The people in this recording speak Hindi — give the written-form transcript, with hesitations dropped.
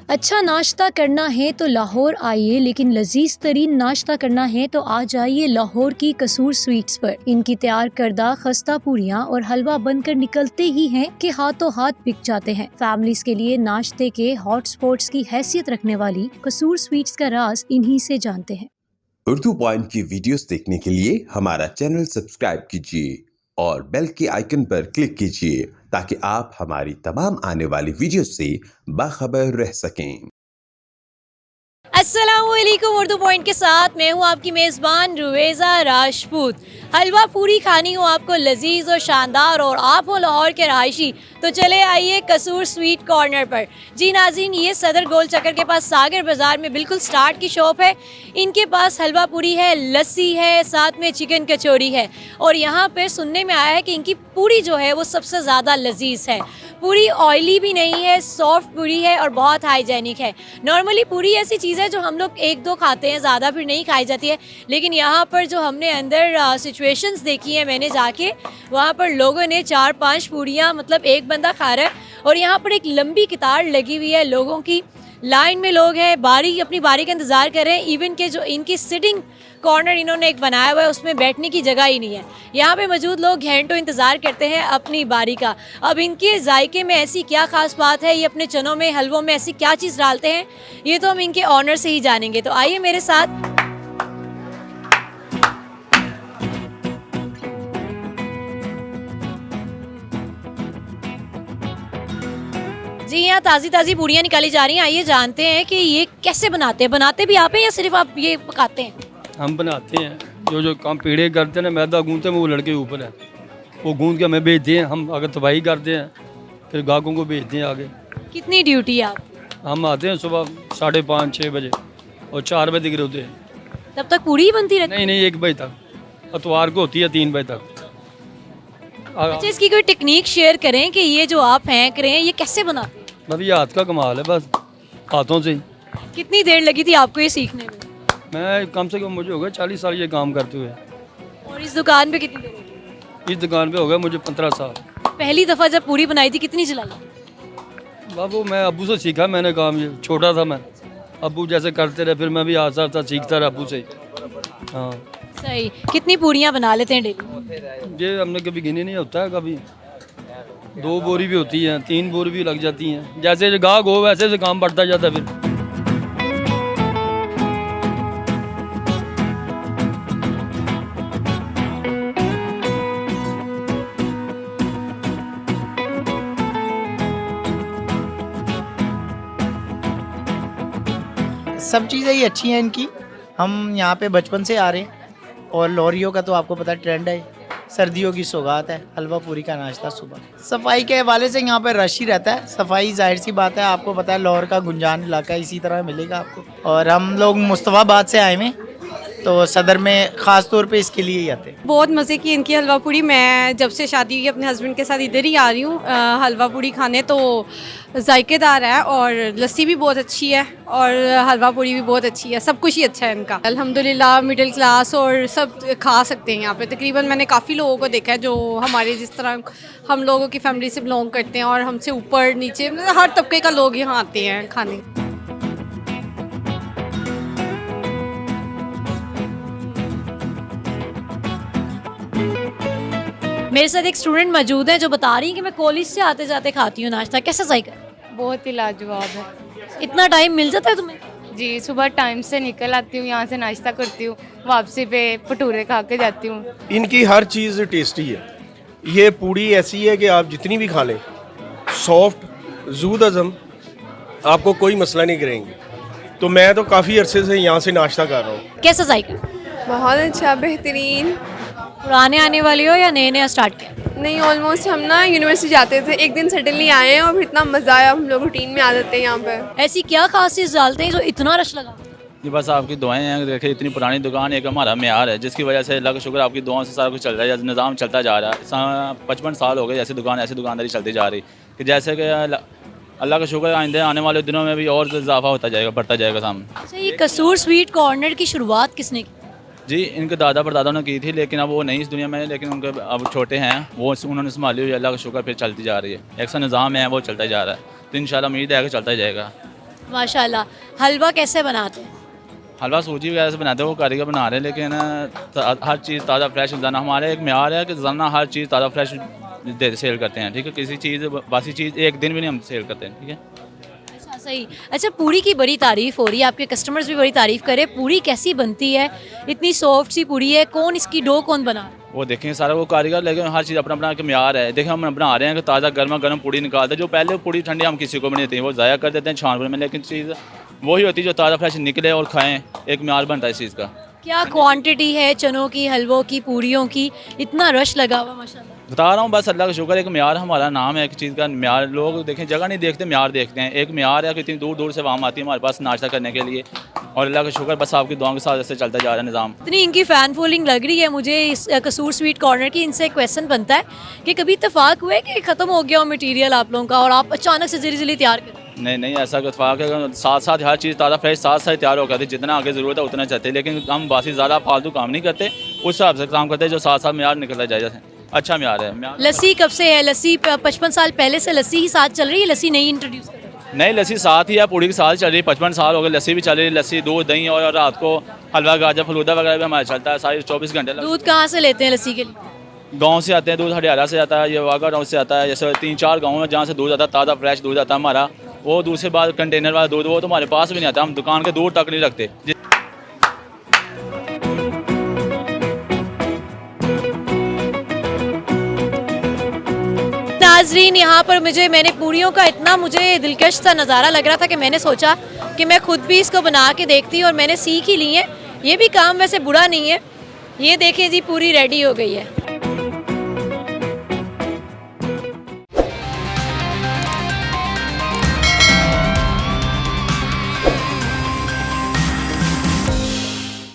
अच्छा नाश्ता करना है तो लाहौर आइए, लेकिन लजीज तरीन नाश्ता करना है तो आ जाइए लाहौर की कसूर स्वीट्स पर। इनकी तैयार करदा खस्ता पूरियाँ और हलवा बनकर निकलते ही हैं कि हाथों हाथ बिक जाते हैं। फैमिलीज के लिए नाश्ते के हॉट स्पॉट्स की हैसियत रखने वाली कसूर स्वीट्स का राज इन्हीं से जानते हैं। उर्दू पॉइंट की वीडियोस देखने के लिए हमारा चैनल सब्सक्राइब कीजिए और बेल के आइकन पर क्लिक कीजिए ताकि आप हमारी तमाम आने वाली वीडियो से बाखबर रह सकें। अस्सलामुअलैकुम। उर्दू पॉइंट के साथ मैं हूँ आपकी मेज़बान रुवेज़ा राजपूत। हलवा पूरी खानी हो आपको लजीज और शानदार और आप हो लाहौर के रहायशी, तो चले आइए कसूर स्वीट कॉर्नर पर। जी नाज़रीन, ये सदर गोल चक्कर के पास सागर बाज़ार में बिल्कुल स्टार्ट की शॉप है। इनके पास हलवा पूरी है, लस्सी है, साथ में चिकन कचौरी है। और यहाँ पर सुनने में आया है कि इनकी पूरी जो है वो सबसे ज़्यादा लजीज है। पूरी ऑयली भी नहीं है, सॉफ्ट पूरी है और बहुत हाइजेनिक है। नॉर्मली पूरी ऐसी चीज़ है जो हम लोग एक दो खाते हैं, ज़्यादा फिर नहीं खाई जाती है, लेकिन यहाँ पर जो हमने अंदर सिचुएशंस देखी हैं, मैंने जाके वहाँ पर लोगों ने 4-5 पूरियाँ, मतलब एक बंदा खा रहा है और यहाँ पर एक लंबी कतार लगी हुई है लोगों की। लाइन में लोग हैं, अपनी बारी का इंतज़ार कर रहे हैं। इवन के जो इनकी सिटिंग कॉर्नर इन्होंने एक बनाया हुआ है, उसमें बैठने की जगह ही नहीं है। यहाँ पे मौजूद लोग घंटों इंतज़ार करते हैं अपनी बारी का। अब इनके जायके में ऐसी क्या ख़ास बात है, ये अपने चनों में, हलवों में ऐसी क्या चीज़ डालते हैं, ये तो हम इनके ऑनर से ही जानेंगे। तो आइए मेरे साथ। जी, यहाँ ताज़ी ताज़ी पूड़ियाँ निकाली जा रही हैं। आइए जानते हैं कि ये कैसे बनाते हैं। बनाते भी आप हैं या सिर्फ आप ये पकाते हैं? हम बनाते हैं। जो काम पेड़े करते हैं ना, मैदा गूंथते हैं, वो लड़के ऊपर है, वो गूंथ के हमें भेजते हैं। हम अगर तबाही करते हैं फिर ग्राहकों को भेजते हैं आगे। कितनी ड्यूटी है आप? हम आते हैं सुबह 5:30-6 बजे और 4 बजे दिख रहे होते हैं। तब तक पूड़ी ही बनती रहती है? नहीं, 1 बजे तक। इतवार को होती है 3 बजे तक। अच्छा, इसकी कोई टेक्निक शेयर करें कि ये जो आप फेंक रहे हैं ये कैसे बनाते हैं? बस ये हाथ का कमाल है, बस हाथों से ही। कितनी देर लगी थी आपको ये सीखने में? मैं कम से कम मुझे हो गया 40 साल ये काम करते हुए। और इस दुकान पे कितनी देर लगी? इस दुकान पे हो गया मुझे 15 साल। पहली दफ़ा जब पूरी बनाई थी कितनी चलाई? बाबू मैं अबू से सीखा, मैंने काम, ये छोटा था मैं, अबू जैसे करते रहे, फिर मैं भी आस्ता आस्ता सीखता रहा अबू से। हाँ सही। कितनी पूरियाँ बना लेते हैं डेली? ये हमने कभी गिने नहीं होता है, कभी 2 बोरी भी होती हैं, 3 बोरी भी लग जाती हैं। जैसे गाहक हो वैसे से काम बढ़ता जाता है फिर। सब चीज़ें ही अच्छी हैं इनकी। हम यहाँ पे बचपन से आ रहे हैं और लॉरियों का तो आपको पता है ट्रेंड है। सर्दियों की सौगात है हलवा पूरी का नाश्ता सुबह। सफाई के हवाले से यहाँ पर रश ही रहता है। सफाई जाहिर सी बात है, आपको पता है लाहौर का गुंजान इलाका इसी तरह मिलेगा आपको। और हम लोग मुस्तफ़ाबाद से आए हुए, तो सदर में ख़ास तौर पे इसके लिए ही आते हैं। बहुत मज़े की इनकी हलवा पूड़ी। मैं जब से शादी हुई अपने हस्बैंड के साथ इधर ही आ रही हूँ हलवा पूड़ी खाने, तो जायकेदार है और लस्सी भी बहुत अच्छी है और हलवा पूड़ी भी बहुत अच्छी है। सब कुछ ही अच्छा है इनका अल्हम्दुलिल्लाह। मिडिल क्लास और सब खा सकते हैं यहाँ पे। तकरीबन मैंने काफ़ी लोगों को देखा है जो हमारे जिस तरह हम लोगों की फैमिली से बिलोंग करते हैं और हमसे ऊपर नीचे हर तबके का लोग यहाँ आते हैं खाने। मेरे साथ एक स्टूडेंट मौजूद है जो बता रही है कि मैं कॉलेज से आते जाते खाती हूँ नाश्ता। कैसा जायका? बहुत ही लाजवाब है। इतना टाइम मिल जाता है तुम्हें? जी, सुबह टाइम से निकल आती हूँ, यहाँ से नाश्ता करती हूँ, वापसी पे भटूरे खा के जाती हूँ। इनकी हर चीज़ टेस्टी है। ये पूड़ी ऐसी है कि आप जितनी भी खा लें, सॉफ्ट जूद हज़म, आपको कोई मसला नहीं करेंगी। तो मैं तो काफ़ी अरसे से यहाँ से नाश्ता कर रहा हूँ। कैसा जायका? बहुत अच्छा, बेहतरीन। पुराने आने वाली हो या नए नए स्टार्ट किया? नहीं, ऑलमोस्ट हम ना यूनिवर्सिटी जाते थे, एक दिन सडनली आए हैं और फिर इतना मज़ा आया, हम लोग रूटीन में आ जाते हैं यहाँ पर। ऐसी क्या खास चीज़ डालते हैं जो इतना रश लगा? जी बस आपकी दुआएं हैं। देखिए इतनी पुरानी दुकान एक हमारा म्यार है, जिसकी वजह से अल्लाह का शुक्र आपकी दुआओं से सारा कुछ चल रहा है, निज़ाम चलता जा रहा है। 55 साल हो गए ऐसी दुकानदारी चलती जा रही कि जैसे कि अल्लाह का शुक्र आइंदे आने वाले दिनों में भी और इजाफा होता जाएगा, बढ़ता जाएगा सामने। अच्छा, ये कसूर स्वीट कॉर्नर की शुरुआत किसने की? जी इनके दादा परदादा ने की थी, लेकिन अब वो नहीं इस दुनिया में, लेकिन उनके अब छोटे हैं वो, उन्होंने संभाली हुई, अल्लाह का शुक्र फिर चलती जा रही है। एक सा निज़ाम है वो चलता जा रहा है, तो इंशाल्लाह उम्मीद है कि चलता ही जाएगा। माशाल्लाह। हलवा कैसे बनाते हैं? हलवा सूजी वगैरह से बनाते हैं, वो कारीगर बना रहे हैं, लेकिन हर चीज़ ताज़ा फ्रेश रोज़ाना हमारे एक म्यार है कि रोज़ाना हर चीज़ ताज़ा फ्रेश सेल करते हैं, ठीक है। किसी चीज़ बासी चीज़ एक दिन भी नहीं हम सेल करते हैं, ठीक है। अच्छा, सही। अच्छा, पूरी की बड़ी तारीफ़ हो रही है, आपके कस्टमर्स भी बड़ी तारीफ़ कर रहे हैं। पूरी कैसी बनती है? इतनी सॉफ्ट सी पूरी है, कौन इसकी डो कौन बना रहा है? वो देखेंगे सारा वो कारीगर, लेकिन हर चीज़ अपना अपना एक म्यार है। देखें हम बना रहे हैं कि ताज़ा गर्मा गर्म पूड़ी निकालते हैं, जो पहले पूड़ी ठंडी हम किसी को भी नहीं देते हैं, वो ज़ाया कर देते हैं छानपुर में, लेकिन चीज़ वही होती है जो ताज़ा फ्रेश निकले और खाएं, एक म्यार बनता है इस चीज़ का। क्या क्वांटिटी है चनों की, हलवों की, पूरियों की? इतना रश लगा हुआ माशाल्लाह। बता रहा हूँ, बस अल्लाह का शुक्र, एक म्यार हमारा नाम है, एक चीज़ का म्यार। लोग देखें जगह नहीं देखते, म्यार देखते हैं। एक म्यार है कि इतनी दूर दूर से वाम आती है हमारे पास नाश्ता करने के लिए, और अल्लाह का शुक्र बस आपकी दुआओं के साथ ऐसे चलता जा रहा है निज़ाम। इतनी इनकी फ़ैन फॉलोइंग लग रही है मुझे इस कसूर स्वीट कॉर्नर की। इनसे एक क्वेश्चन बनता है कि कभी इत्तेफाक हुआ है कि ख़त्म हो गया हो मटेरियल आप लोगों का और आप अचानक से जल्दी जल्दी तैयार करें? नहीं, ऐसा इत्तेफाक है, साथ साथ हर चीज़ ताज़ा फ्रेश साथ साथ तैयार होकर जितना आगे ज़रूरत है उतना चाहते हैं, लेकिन हम बासी ज़्यादा फालतू काम नहीं करते, उस हिसाब से काम करते हैं जो साथ साथ म्यार निकलता जाए। जैसे अच्छा म्यार है। लस्सी कब से है? लस्सी 55 साल पहले से लस्सी ही साथ चल रही है, लस्सी नहीं इंट्रोड्यूस कर रही? नई लस्सी साथ ही है, पूड़ी के साथ चल रही है, 55 साल हो गए, लस्सी भी चल रही है। लस्सी, दूध, दही और रात को हलवा, गाजर, फलूदा वगैरह भी हमारा चलता है सारे 24 घंटे। दूध कहाँ से लेते हैं लस्सी के लिए? गांव से आते हैं दूध, हरियाणा से आता है, ये वाघा गाँव से आता है। जैसे 3-4 गाँव में जहाँ से दूध आता है, ताज़ा फ्रेश दूध आता है हमारा, वो दूसरे बाद कंटेनर वाला दूध वो तो हमारे पास भी नहीं आता, हम दुकान के दूर तक नहीं रखते। नाजरीन, यहाँ पर मैंने पूरियों का इतना मुझे दिलकश सा नज़ारा लग रहा था कि मैंने सोचा कि मैं खुद भी इसको बना के देखती हूँ, और मैंने सीख ही ली है। ये भी काम वैसे बुरा नहीं है। ये देखिए जी, पूरी रेडी हो गई है।